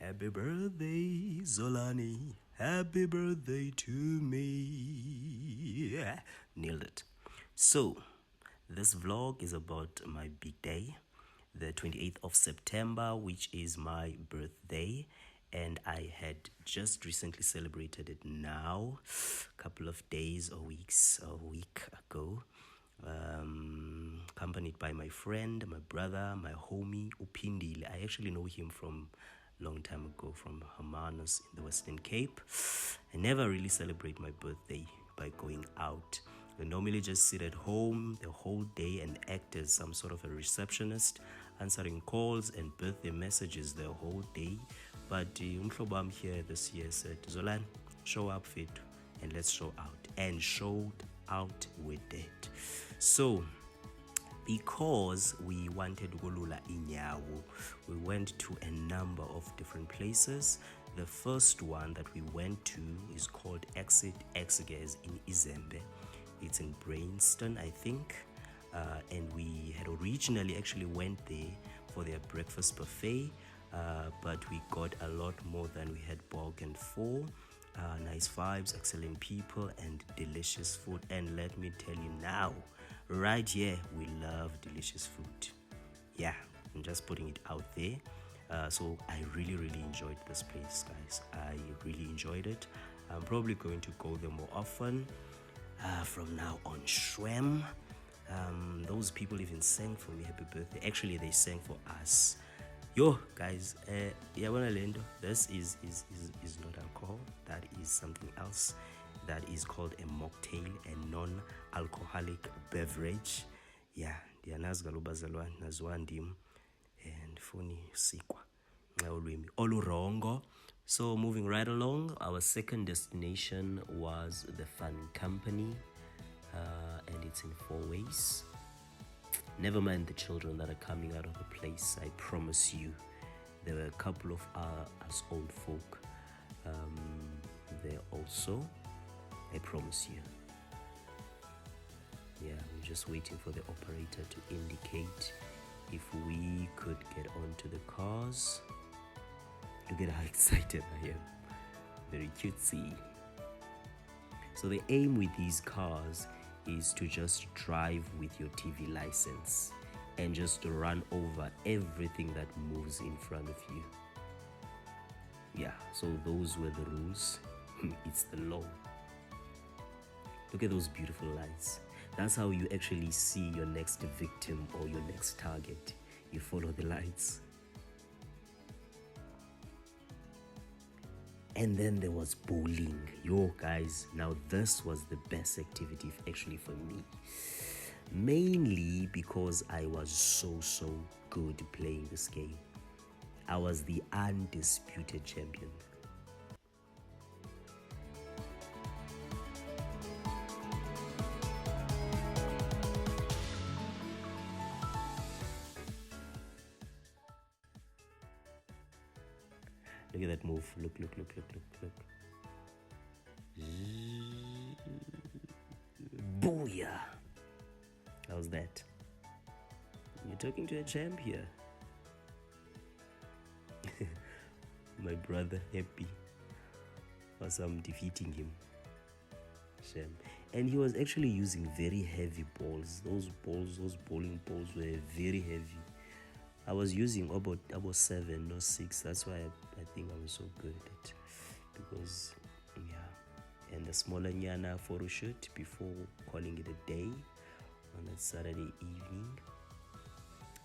Happy birthday, Zolani. Happy birthday to me. Nailed it. So, this vlog is about my big day, the 28th of September, which is my birthday. And I had just recently celebrated it now, a couple of days or weeks, a week ago. Accompanied by my friend, my brother, my homie, Upindile. I actually know him from a long time ago, from Hermanus in the Western Cape. I never really celebrate my birthday by going out. I normally just sit at home the whole day and act as some sort of a receptionist, answering calls and birthday messages the whole day. But umhlobam here this year said, Zolan, show up fit and let's show out. And showed out with it. So, because we wanted Golula Inyawo, we went to a number of different places. The first one that we went to is called Exit Exges in Izembe. It's in Brainston, I think. And we had originally actually went there for their breakfast buffet, but we got a lot more than we had bargained for. Nice vibes, excellent people, and delicious food. And let me tell you now, right here, we love delicious food. Yeah, I'm just putting it out there. So I really enjoyed this place, guys. I really enjoyed it. I'm probably going to go there more often from now on. Shwem. Those people even sang for me happy birthday. Actually, they sang for us. Yo, guys, this is not alcohol. That is something else. That is called a mocktail, a non-alcoholic beverage. Yeah, and funi sikwa olurongo. So moving right along, our second destination was the Fun Company, and it's in 4 ways. Never mind the children that are coming out of the place. I promise you, there were a couple of us old folk there also. I promise you. Yeah, we're just waiting for the operator to indicate if we could get onto the cars. Look at how excited I am. Very cutesy. So the aim with these cars is to just drive with your TV license and just run over everything that moves in front of you. Yeah, so those were the rules. It's the law. Look at those beautiful lights. That's how you actually see your next victim or your next target. You follow the lights. And then there was bowling. Yo, guys, now this was the best activity actually for me. Mainly because I was so good playing this game. I was the undisputed champion. Look at that move. Look. Booyah! How's that? You're talking to a champ here. My brother happy as I'm defeating him. Shame. And he was actually using very heavy balls. Those bowling balls were very heavy. I was using about 7 or 6. That's why I think I was so good at it. Because, yeah. And the smaller Nyana photo shoot before calling it a day on that Saturday evening.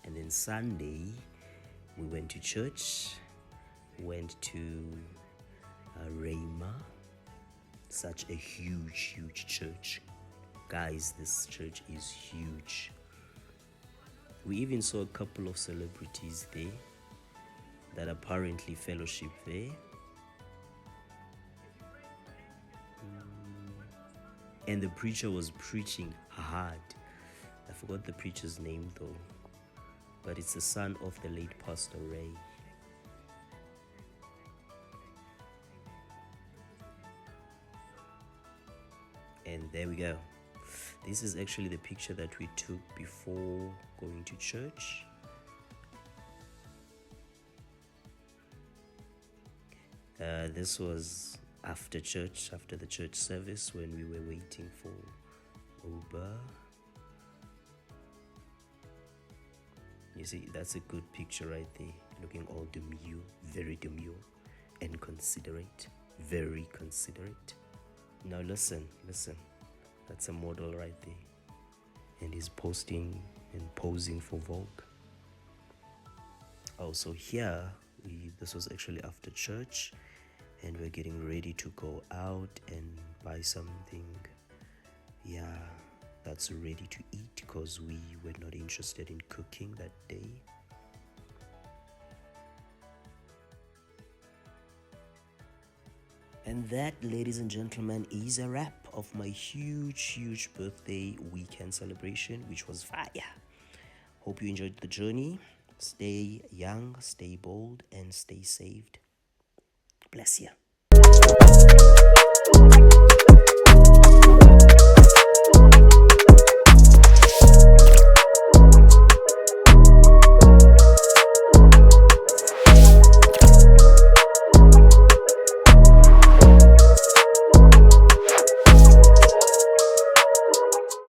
And then Sunday, we went to church. Went to Rhema. Such a huge church. Guys, this church is huge. We even saw a couple of celebrities there that apparently fellowship there. And the preacher was preaching hard. I forgot the preacher's name though, but it's the son of the late Pastor Ray. And there we go. This is actually the picture that we took before going to church. This was after church, after the church service, when we were waiting for Uber. You see, that's a good picture right there, looking all demure, very demure and considerate, very considerate. Now listen, that's a model right there, and he's posting and posing for Vogue. Also here, this was actually after church, and we're getting ready to go out and buy something, that's ready to eat, because we were not interested in cooking that day. And that, ladies and gentlemen, is a wrap of my huge birthday weekend celebration, which was fire. Hope you enjoyed the journey. Stay young, stay bold, and stay saved. Bless you.